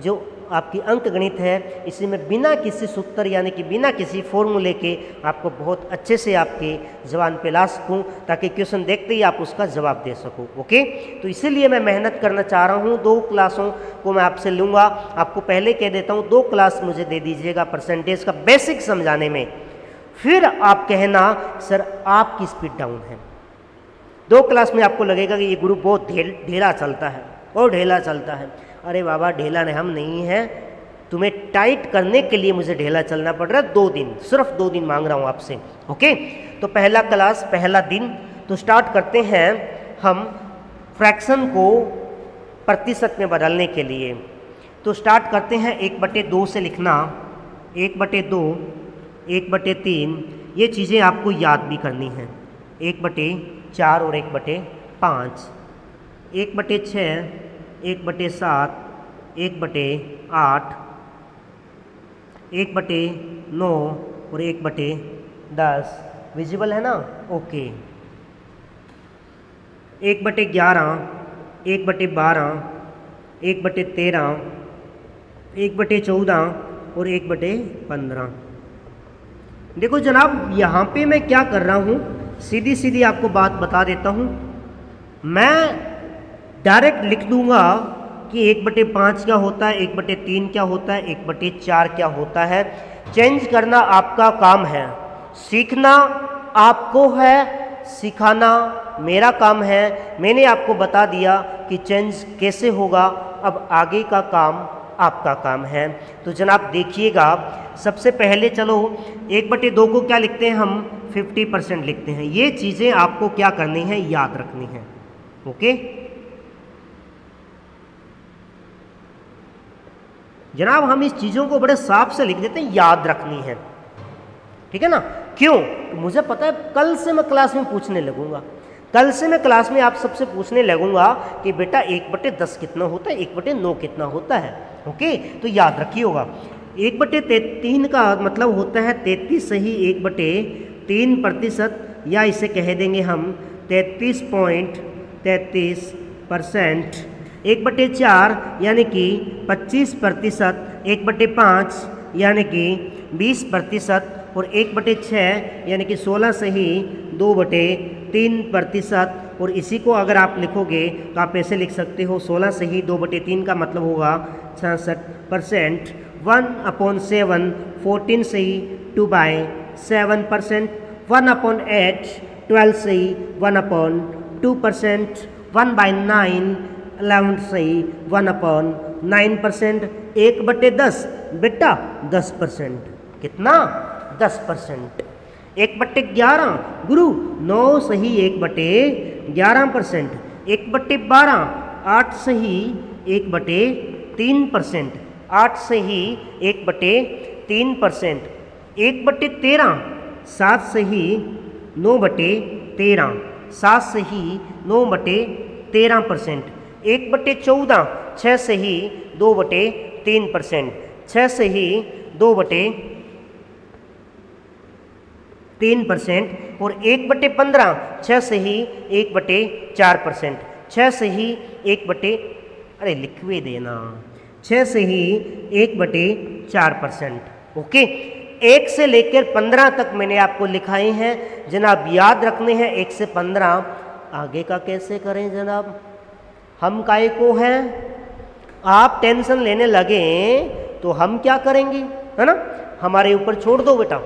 जो आपकी अंक गणित है इसी में बिना किसी सूत्र यानी कि बिना किसी फॉर्मूले के आपको बहुत अच्छे से आपके जबान पे ला सकूँ, ताकि क्वेश्चन देखते ही आप उसका जवाब दे सको। ओके, तो इसीलिए मैं मेहनत करना चाह रहा हूँ। 2 क्लासों को मैं आपसे लूँगा। आपको पहले कह देता हूँ 2 क्लास मुझे दे दीजिएगा परसेंटेज का बेसिक समझाने में, फिर आप कहना सर आपकी स्पीड डाउन है। 2 क्लास में आपको लगेगा कि ये ग्रुप बहुत ढीला चलता है और ढीला चलता है। अरे बाबा ढीला हम नहीं हैं, तुम्हें टाइट करने के लिए मुझे ढीला चलना पड़ रहा है। 2 दिन, सिर्फ 2 दिन मांग रहा हूँ आपसे। ओके, तो पहला क्लास, पहला दिन, तो स्टार्ट करते हैं हम फ्रैक्शन को प्रतिशत में बदलने के लिए। तो स्टार्ट करते हैं 1/2 से लिखना, 1/2, 1/3, ये चीज़ें आपको याद भी करनी हैं। 1/4 और 1/5, 1/6, 1/7, 1/8, 1/9 और 1/10। विजिबल है ना? ओके। 1/11, 1/12, 1/13, 1/14 और 1/15। देखो जनाब, यहाँ पे मैं क्या कर रहा हूँ, सीधी सीधी आपको बात बता देता हूँ। मैं डायरेक्ट लिख दूंगा कि 1/5 क्या होता है, 1/3 क्या होता है, 1/4 क्या होता है। चेंज करना आपका काम है, सीखना आपको है, सिखाना मेरा काम है। मैंने आपको बता दिया कि चेंज कैसे होगा, अब आगे का काम आपका काम है। तो जनाब देखिएगा, सबसे पहले चलो 1/2 को क्या लिखते हैं हम, 50% लिखते हैं। ये चीज़ें आपको क्या करनी है, याद रखनी है। ओके जनाब, हम इस चीज़ों को बड़े साफ से लिख देते हैं, याद रखनी है, ठीक है ना। क्यों? तो मुझे पता है कल से मैं क्लास में पूछने लगूंगा, कल से मैं क्लास में आप सबसे पूछने लगूंगा कि बेटा 1/10 कितना होता है, 1/9 कितना होता है। ओके, तो याद रखिएगा 1/3 का मतलब होता है 33 सही 1/3%, या इसे कह देंगे हम 33.33%। 1/4 यानी कि 25%, 1/5 यानी कि 20%, और 1/6 यानी कि 16 सही 2/3%। और इसी को अगर आप लिखोगे तो आप ऐसे लिख सकते हो, 16 सही 2/3 का मतलब होगा 66%। 1/7, 14 सही 2/7%। 1/8, 12 सही 1/2%। 1/9, 11 सही 1/9%। 1/10 बेटा 10%, कितना 10%। 1/11 गुरु 9 सही 1/11%। 1/12 8 सही 1/3%, 8 सही 1/3%। 1/13 7 सही 9/13, 7 सही 9/13%। 1/14 6 सही 2/3%, 6 सही 2/3%। और 1/15 6 सही 1/4%। 6 से ही 1/, अरे लिखवे देना, 6 से ही 1/4%। ओके, 1 से लेकर 15 तक मैंने आपको लिखाए हैं जनाब, याद रखने हैं 1 से 15। आगे का कैसे करें जनाब, हम काय को हैं, आप टेंशन लेने लगे तो हम क्या करेंगे, है ना, हमारे ऊपर छोड़ दो बेटा,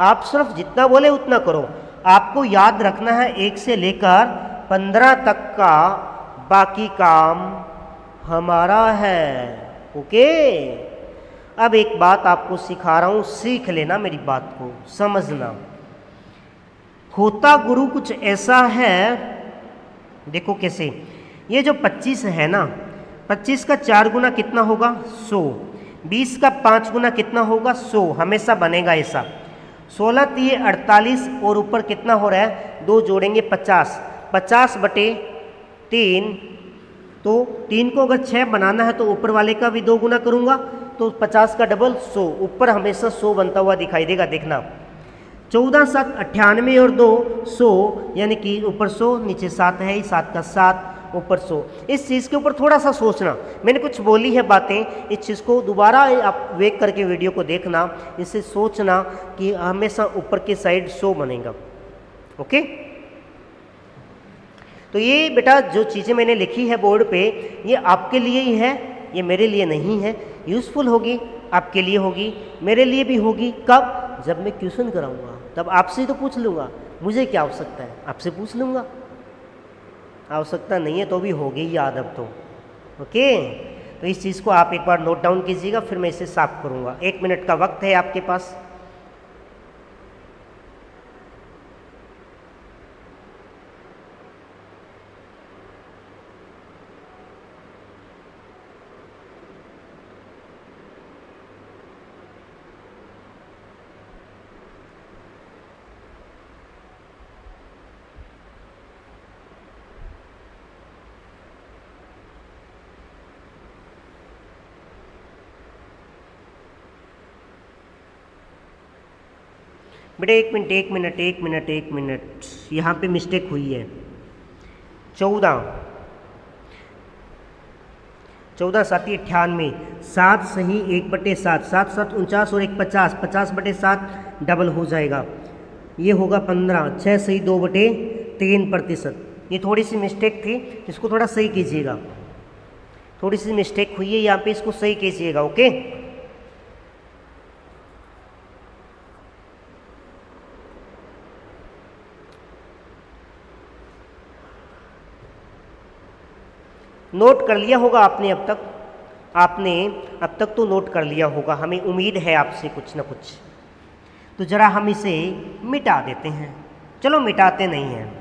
आप सिर्फ जितना बोले उतना करो। आपको याद रखना है 1 से लेकर 15 तक का बाकी काम हमारा है। ओके, अब एक बात आपको सिखा रहा हूं, सीख लेना, मेरी बात को समझना। होता गुरु कुछ ऐसा है, देखो कैसे, ये जो 25 है ना, 25 का 4 गुना कितना होगा 100, 20 का 5 गुना कितना होगा 100, हमेशा बनेगा ऐसा। 16 तिये 48 और ऊपर कितना हो रहा है 2 जोड़ेंगे 50, 50/3, तो 3 को अगर 6 बनाना है तो ऊपर वाले का भी 2 गुना करूंगा तो 50 का डबल 100, ऊपर हमेशा 100 बनता हुआ दिखाई देगा, देखना। 14 7 98 और 2 100, यानी कि ऊपर 100 नीचे 7 है, 7 का 7 ऊपर 100। इस चीज़ के ऊपर थोड़ा सा सोचना, मैंने कुछ बोली है बातें, इस चीज़ को दोबारा आप वेट करके वीडियो को देखना, इससे सोचना कि हमेशा ऊपर की साइड 100 बनेगा। ओके, तो ये बेटा जो चीज़ें मैंने लिखी है बोर्ड पे, ये आपके लिए ही है, ये मेरे लिए नहीं है। यूज़फुल होगी, आपके लिए होगी, मेरे लिए भी होगी। कब, जब मैं क्वेश्चन कराऊंगा तब आपसे ही तो पूछ लूँगा, मुझे क्या आवश्यकता है, आपसे पूछ लूँगा, आवश्यकता नहीं है तो भी होगी याद अब तो। ओके, तो इस चीज़ को आप एक बार नोट डाउन कीजिएगा, फिर मैं इसे साफ करूँगा। 1 मिनट का वक्त है आपके पास। बेटा एक मिनट, यहाँ पे मिस्टेक हुई है। 14 7 98, 7 सही 1/7, 7 7 49 और 1 50, 50/7 डबल हो जाएगा, ये होगा 15, 6 सही 2/3%। ये थोड़ी सी मिस्टेक थी, इसको थोड़ा सही कीजिएगा, थोड़ी सी मिस्टेक हुई है यहाँ पे, इसको सही कीजिएगा। ओके, नोट कर लिया होगा आपने अब तक, तो नोट कर लिया होगा, हमें उम्मीद है आपसे कुछ ना कुछ। तो ज़रा हम इसे मिटा देते हैं, चलो मिटाते नहीं हैं,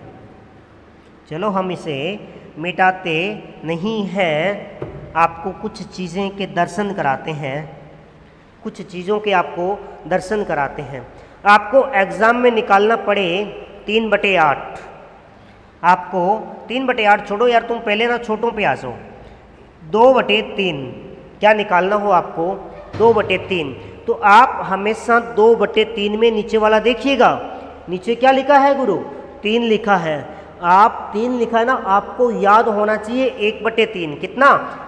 चलो हम इसे मिटाते नहीं हैं, आपको कुछ चीज़ें के दर्शन कराते हैं, कुछ चीज़ों के आपको दर्शन कराते हैं। आपको एग्ज़ाम में निकालना पड़े 3/8, आपको 3/8 छोड़ो यार, तुम पहले ना छोटों पे आ जाओ, 2/3 क्या निकालना हो आपको 2/3, तो आप हमेशा 2/3 में नीचे वाला देखिएगा, नीचे क्या लिखा है गुरु 3 लिखा है, आप 3 लिखा है ना, आपको याद होना चाहिए 1/3, कितना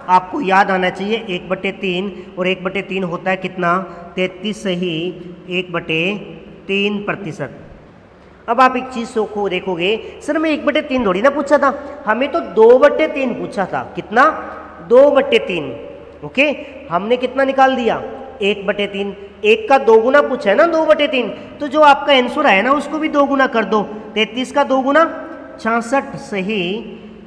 आपको याद आना चाहिए 1/3, और 1/3 होता है कितना 33 सही 1/3%। अब आप एक चीज़ को देखोगे, सर मैं 1/3 थोड़ी ना पूछा था, हमें तो 2/3 पूछा था, कितना 2/3। ओके, हमने कितना निकाल दिया 1/3, 1 का 2 गुना पूछा है ना 2/3, तो जो आपका आंसर है ना उसको भी 2 गुना कर दो, 33 का 2 गुना 66 सही,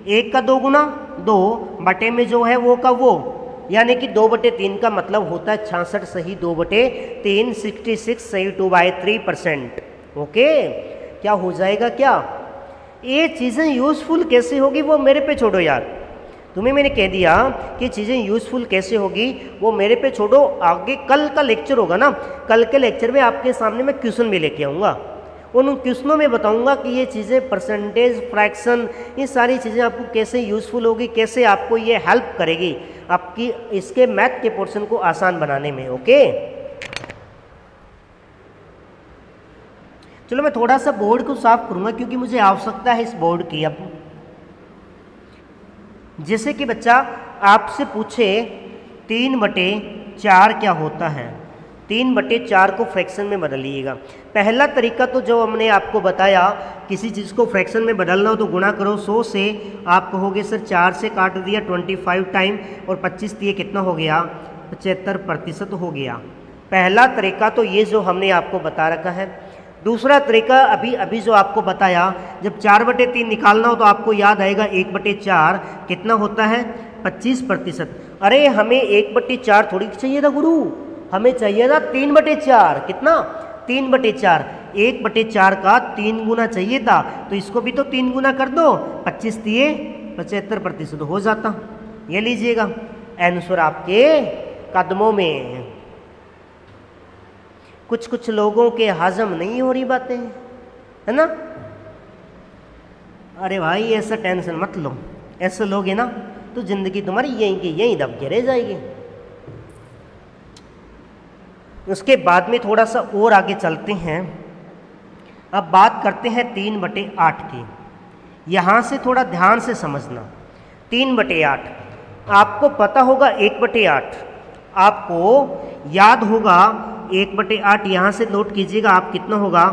1 का 2 गुना 2 बटे में जो है वो का वो, यानी कि 2/3 का मतलब होता है 66 सही 2/3, 66 सही 2/3%। ओके, क्या हो जाएगा, क्या ये चीज़ें यूज़फुल कैसे होगी वो मेरे पे छोड़ो यार, तुम्हें मैंने कह दिया कि चीज़ें यूज़फुल कैसे होगी वो मेरे पे छोड़ो। आगे कल का लेक्चर होगा ना, कल के लेक्चर में आपके सामने मैं क्वेश्चन भी लेके आऊँगा, उन क्वेश्चनों में बताऊँगा कि ये चीज़ें परसेंटेज, फ्रैक्शन, ये सारी चीज़ें आपको कैसे यूज़फुल होगी, कैसे आपको ये हेल्प करेगी आपकी इसके मैथ के पोर्शन को आसान बनाने में। ओके, चलो मैं थोड़ा सा बोर्ड को साफ करूंगा क्योंकि मुझे आवश्यकता है इस बोर्ड की। अब जैसे कि बच्चा आपसे पूछे 3/4 क्या होता है, 3/4 को फ्रैक्शन में बदलिएगा। पहला तरीका तो जो हमने आपको बताया, किसी चीज़ को फ्रैक्शन में बदलना हो तो गुणा करो 100 से, आप कहोगे सर 4 से काट दिया 25 टाइम और 25 दिए कितना हो गया, 75% हो गया। पहला तरीका तो ये जो हमने आपको बता रखा है। दूसरा तरीका अभी जो आपको बताया, जब 4/3 निकालना हो तो आपको याद आएगा 1/4 कितना होता है, 25%। अरे हमें 1/4 थोड़ी चाहिए था गुरु, हमें चाहिए था 3/4। कितना, 3/4। 1/4 का 3 गुना चाहिए था, तो इसको भी तो 3 गुना कर दो, 25 दिए 75% हो जाता। ये लीजिएगा आंसर आपके कदमों में। कुछ कुछ लोगों के हजम नहीं हो रही बातें, है ना। अरे भाई ऐसा टेंशन मत लो, ऐसे लोगे ना तो जिंदगी तुम्हारी यहीं की यहीं दब के रह जाएगी। उसके बाद में थोड़ा सा और आगे चलते हैं। अब बात करते हैं 3/8 की। यहाँ से थोड़ा ध्यान से समझना। 3/8 आपको पता होगा, 1/8 आपको याद होगा। 1/8 यहाँ से नोट कीजिएगा आप, कितना होगा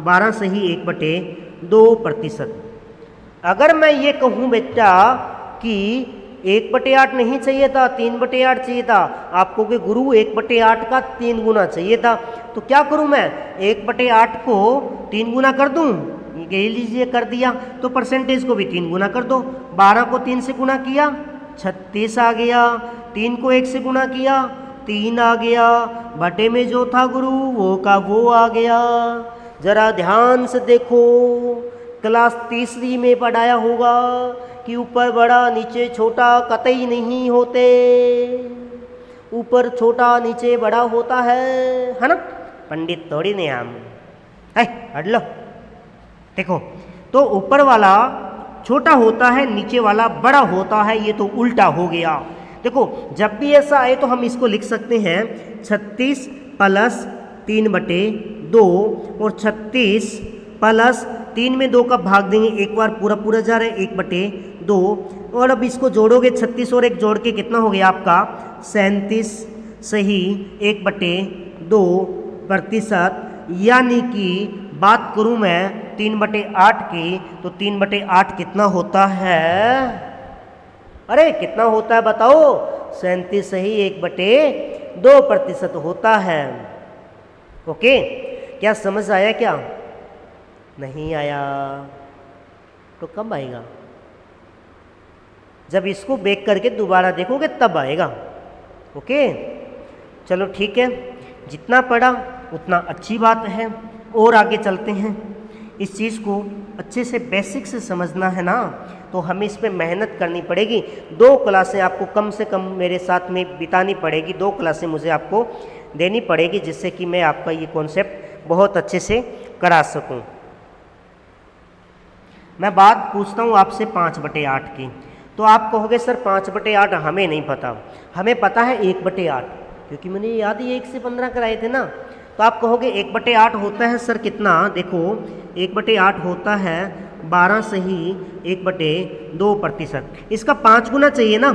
12 से ही 1/2%। अगर मैं ये कहूँ बेटा कि 1/8 नहीं चाहिए था, 3/8 चाहिए था, आपको कि गुरु 1/8 का 3 गुना चाहिए था, तो क्या करूं मैं, 1/8 को 3 गुना कर दूं, ये लीजिए कर दिया, तो परसेंटेज को भी 3 गुना कर दो। 12 को 3 से गुना किया 36 आ गया, 3 को 1 से गुना किया 3 आ गया, बटे में जो था गुरु वो का वो आ गया। जरा ध्यान से देखो, क्लास तीसरी में पढ़ाया होगा कि ऊपर बड़ा नीचे छोटा कतई नहीं होते, ऊपर छोटा नीचे बड़ा होता है ना। पंडित थोड़ी नहीं हम है, हट लो। देखो तो ऊपर वाला छोटा होता है, नीचे वाला बड़ा होता है, ये तो उल्टा हो गया। देखो जब भी ऐसा आए तो हम इसको लिख सकते हैं 36 + 3/2 और 36 + 3 में 2 का भाग देंगे, एक बार पूरा पूरा जा रहा है 1/2, और अब इसको जोड़ोगे 36 और 1 जोड़ के कितना हो गया आपका 37 सही 1/2%। यानी कि बात करूं मैं 3/8 की, तो 3/8 कितना होता है, अरे कितना होता है बताओ, 37 सही 1/2% होता है। ओके, क्या समझ आया, क्या नहीं आया तो कब आएगा, जब इसको बेक करके दोबारा देखोगे तब आएगा। ओके चलो ठीक है, जितना पढ़ा उतना अच्छी बात है। और आगे चलते हैं। इस चीज़ को अच्छे से बेसिक से समझना है ना, तो हमें इस पर मेहनत करनी पड़ेगी। 2 क्लासें आपको कम से कम मेरे साथ में बितानी पड़ेगी, 2 क्लासें मुझे आपको देनी पड़ेगी, जिससे कि मैं आपका ये कॉन्सेप्ट बहुत अच्छे से करा सकूं। मैं बात पूछता हूँ आपसे 5/8 की, तो आप कहोगे सर 5/8 हमें नहीं पता, हमें पता है 1/8, क्योंकि मैंने याद ही 1 से 15 कराए थे ना। तो आप कहोगे 1/8 होता है सर कितना, देखो 1/8 होता है 12 से ही 1/2%। इसका 5 गुना चाहिए ना,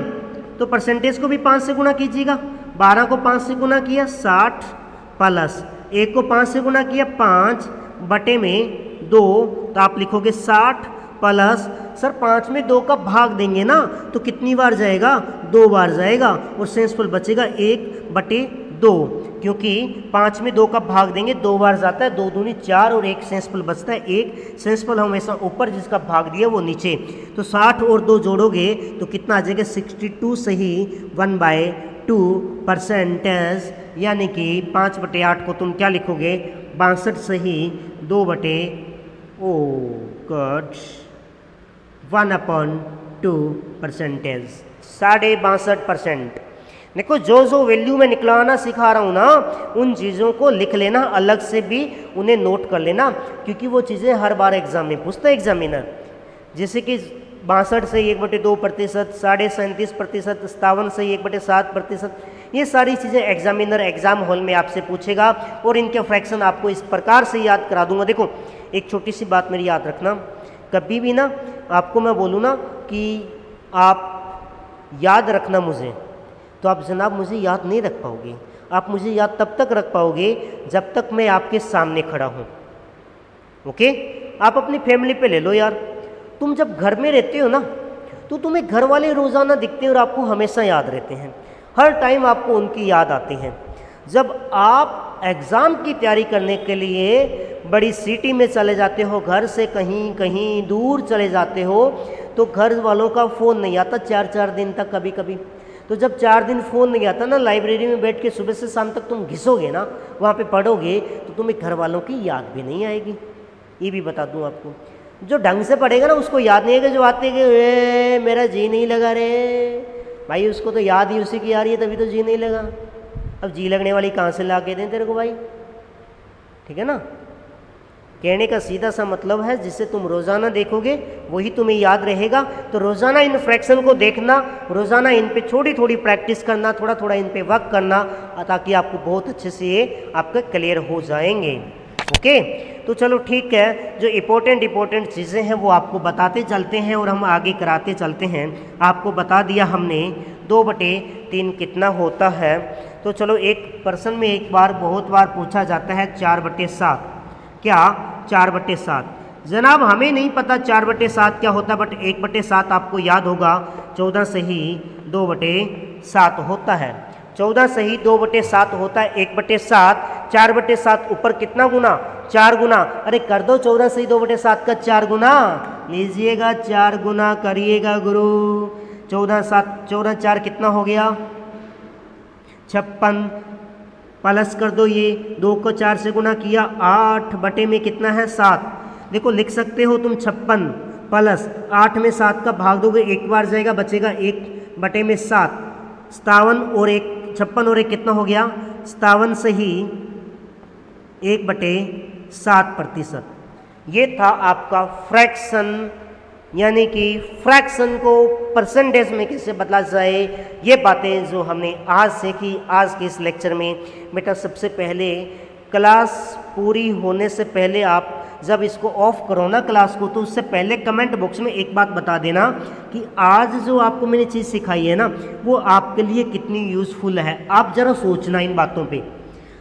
तो परसेंटेज को भी 5 से गुना कीजिएगा। 12 को 5 से गुना किया 60 + 1 को 5 से गुना किया 5 बटे में 2, तो आप लिखोगे 60 + सर 5 में 2 का भाग देंगे ना, तो कितनी बार जाएगा, 2 बार जाएगा, और शेषफल बचेगा 1/2, क्योंकि 5 में 2 का भाग देंगे 2 बार जाता है, 2 दूनी 4 और 1 शेषफल बचता है 1। शेषफल हमेशा ऊपर, जिसका भाग दिया वो नीचे, तो 60 और 2 जोड़ोगे तो कितना आ जाएगा 62 सही 1/2%। यानी कि 5/8 को तुम क्या लिखोगे 62 सही 1/2%, 62.5%। देखो जो वैल्यू मैं निकलवाना सिखा रहा हूँ ना, उन चीज़ों को लिख लेना, अलग से भी उन्हें नोट कर लेना, क्योंकि वो चीज़ें हर बार एग्जाम में पूछता है एग्जामिनर। जैसे कि 62 से 1/2%, 37.5%, 57 से 1/7%, ये सारी चीज़ें एग्जामिनर एग्जाम हॉल में आपसे पूछेगा, और इनके फ्रैक्शन आपको इस प्रकार से याद करा दूंगा। देखो एक छोटी सी बात मेरी याद रखना, कभी भी ना आपको मैं बोलूँ ना कि आप याद रखना मुझे, तो आप जनाब मुझे याद नहीं रख पाओगे। आप मुझे याद तब तक रख पाओगे जब तक मैं आपके सामने खड़ा हूँ। ओके, आप अपनी फैमिली पे ले लो यार, तुम जब घर में रहते हो ना तो तुम्हें घर वाले रोज़ाना दिखते हैं और आपको हमेशा याद रहते हैं, हर टाइम आपको उनकी याद आती है। जब आप एग्ज़ाम की तैयारी करने के लिए बड़ी सिटी में चले जाते हो, घर से कहीं कहीं दूर चले जाते हो, तो घर वालों का फ़ोन नहीं आता 4-4 दिन तक कभी कभी। तो जब 4 दिन फ़ोन नहीं आता ना, लाइब्रेरी में बैठ के सुबह से शाम तक तुम घिसोगे ना, वहाँ पे पढ़ोगे, तो तुम्हें घर वालों की याद भी नहीं आएगी। ये भी बता दूँ आपको, जो ढंग से पढ़ेगा ना उसको याद नहीं आएगा, जो आते कि मेरा जी नहीं लगा रे भाई, उसको तो याद ही उसी की आ रही है, तभी तो जी नहीं लगा। अब जी लगने वाली कहाँ से ला के दें तेरे को भाई, ठीक है ना। कहने का सीधा सा मतलब है, जिसे तुम रोज़ाना देखोगे वही तुम्हें याद रहेगा। तो रोज़ाना इन फ्रैक्शन को देखना, रोज़ाना इन पे थोड़ी थोड़ी प्रैक्टिस करना, थोड़ा थोड़ा इन पे वर्क करना, ताकि आपको बहुत अच्छे से ये आपका क्लियर हो जाएंगे। ओके, तो चलो ठीक है, जो इम्पोर्टेंट चीज़ें हैं वो आपको बताते चलते हैं और हम आगे कराते चलते हैं। आपको बता दिया हमने 2/3 कितना होता है। तो चलो, एक पर्सन में एक बार बहुत बार पूछा जाता है 4/7, क्या 4/7? जनाब हमें नहीं पता 4/7 क्या होता, बट 1/7 आपको याद होगा, 14 से ही 2/7 होता है। 14 से ही 2/7 होता है 1/7। 4/7 ऊपर कितना गुना? 4 गुना। अरे कर दो 14 से ही 2/7 का 4 गुना, लीजिएगा 4 गुना करिएगा गुरु। 14 4 कितना हो गया? 56। प्लस कर दो, ये 2 को 4 से गुना किया, 8 बटे में कितना है? 7। देखो लिख सकते हो तुम 56 प्लस 8 में 7 का भाग दोगे, एक बार जाएगा, बचेगा 1/7। 57 और 1, 56 और 1 कितना हो गया? 57 से ही 1/7%। ये था आपका फ्रैक्शन, यानी कि फ्रैक्शन को परसेंटेज में कैसे बदला जाए, ये बातें जो हमने आज सीखी आज के इस लेक्चर में। बेटा सबसे पहले क्लास पूरी होने से पहले आप जब इसको ऑफ करो ना क्लास को, तो उससे पहले कमेंट बॉक्स में एक बात बता देना कि आज जो आपको मैंने चीज़ सिखाई है ना, वो आपके लिए कितनी यूज़फुल है। आप ज़रा सोचना इन बातों पे।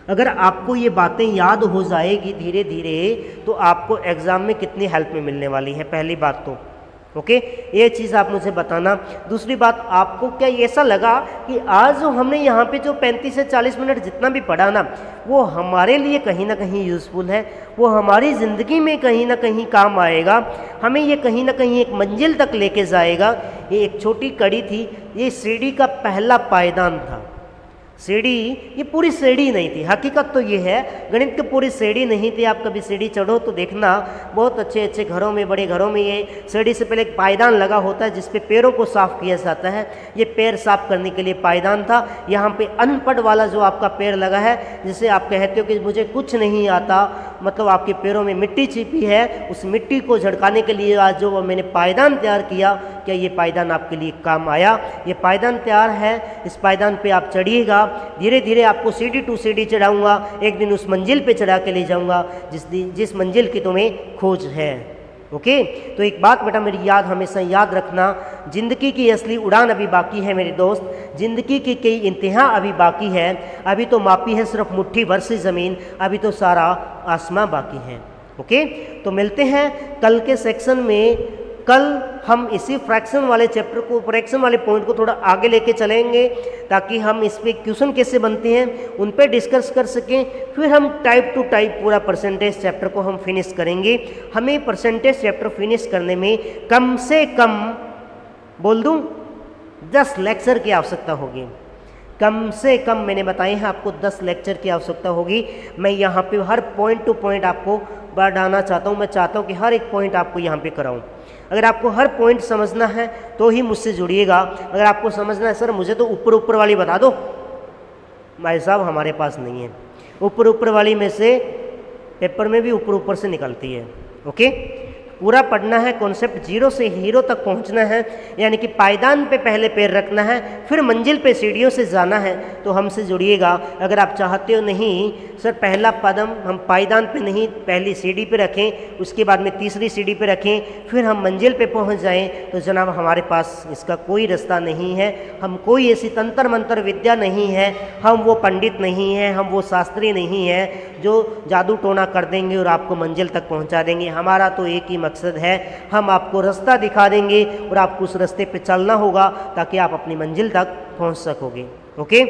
अगर आपको ये बातें याद हो जाएगी धीरे धीरे, तो आपको एग्ज़ाम में कितनी हेल्प में मिलने वाली है, पहली बात तो। ओके, ये चीज़ आप मुझे बताना। दूसरी बात, आपको क्या ऐसा लगा कि आज जो हमने यहाँ पे जो 35 से 40 मिनट जितना भी पढ़ा ना, वो हमारे लिए कहीं ना कहीं यूज़फुल है, वो हमारी ज़िंदगी में कहीं ना कहीं काम आएगा, हमें ये कहीं ना कहीं एक मंजिल तक लेके जाएगा। ये एक छोटी कड़ी थी, ये सीढ़ी का पहला पायदान था। सीढ़ी ये पूरी सीढ़ी नहीं थी, हकीकत तो ये है, गणित की पूरी सीढ़ी नहीं थी। आप कभी सीढ़ी चढ़ो तो देखना, बहुत अच्छे अच्छे घरों में, बड़े घरों में ये सीढ़ी से पहले एक पायदान लगा होता है, जिस पे पैरों को साफ़ किया जाता है। ये पैर साफ करने के लिए पायदान था। यहाँ पे अनपढ़ वाला जो आपका पैर लगा है, जिसे आप कहते हो कि मुझे कुछ नहीं आता, मतलब आपके पैरों में मिट्टी छिपी है, उस मिट्टी को झड़काने के लिए आज जो मैंने पायदान तैयार किया, क्या ये पायदान आपके लिए काम आया? ये पायदान तैयार है, इस पायदान पे आप चढ़िएगा। धीरे धीरे आपको सीढ़ी टू सीढ़ी चढ़ाऊंगा, एक दिन उस मंजिल पे चढ़ा के ले जाऊंगा जिस मंजिल की तुम्हें खोज है। ओके, तो एक बात बेटा मेरी याद हमेशा याद रखना, ज़िंदगी की असली उड़ान अभी बाकी है मेरे दोस्त, ज़िंदगी की कई इंतहा अभी बाकी है। अभी तो मापी है सिर्फ मुट्ठी भर से ज़मीन, अभी तो सारा आसमां बाकी है। ओके, तो मिलते हैं कल के सेक्शन में। कल हम इसी फ्रैक्शन वाले चैप्टर को, फ्रैक्शन वाले पॉइंट को थोड़ा आगे लेके चलेंगे, ताकि हम इस पे क्वेश्चन कैसे बनते हैं उन पे डिस्कस कर सकें। फिर हम टाइप टू टाइप पूरा परसेंटेज चैप्टर को हम फिनिश करेंगे। हमें परसेंटेज चैप्टर फिनिश करने में कम से कम बोल दूं 10 लेक्चर की आवश्यकता होगी। कम से कम मैंने बताए हैं आपको 10 लेक्चर की आवश्यकता होगी। मैं यहाँ पे हर पॉइंट टू पॉइंट आपको बढ़ाना चाहता हूँ। मैं चाहता हूँ कि हर एक पॉइंट आपको यहाँ पे कराऊँ। अगर आपको हर पॉइंट समझना है तो ही मुझसे जुड़िएगा। अगर आपको समझना है सर मुझे तो ऊपर ऊपर वाली बता दो, भाई साहब हमारे पास नहीं है। ऊपर ऊपर वाली में से पेपर में भी ऊपर ऊपर से निकलती है। ओके, पूरा पढ़ना है, कॉन्सेप्ट जीरो से हीरो तक पहुंचना है, यानी कि पायदान पे पहले पैर रखना है, फिर मंजिल पे सीढ़ियों से जाना है, तो हमसे जुड़िएगा। अगर आप चाहते हो नहीं सर पहला कदम हम पायदान पे नहीं पहली सीढ़ी पे रखें, उसके बाद में तीसरी सीढ़ी पे रखें, फिर हम मंजिल पे पहुंच जाएं, तो जनाब हमारे पास इसका कोई रास्ता नहीं है। हम कोई ऐसी तंत्र मंत्र विद्या नहीं है, हम वो पंडित नहीं हैं, हम वो शास्त्री नहीं हैं जो जादू टोना कर देंगे और आपको मंजिल तक पहुंचा देंगे। हमारा तो एक ही मकसद है, हम आपको रास्ता दिखा देंगे और आपको उस रास्ते पे चलना होगा ताकि आप अपनी मंजिल तक पहुंच सकोगे। ओके,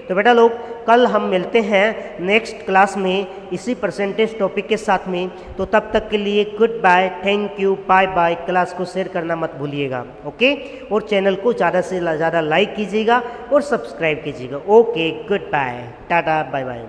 तो बेटा लोग कल हम मिलते हैं नेक्स्ट क्लास में इसी परसेंटेज टॉपिक के साथ में। तो तब तक के लिए good bye, thank you, bye bye. Class को शेयर करना मत भूलिएगा। ओके, और चैनल को ज़्यादा से ज़्यादा लाइक कीजिएगा और सब्सक्राइब कीजिएगा। Okay, good bye, tata, bye bye.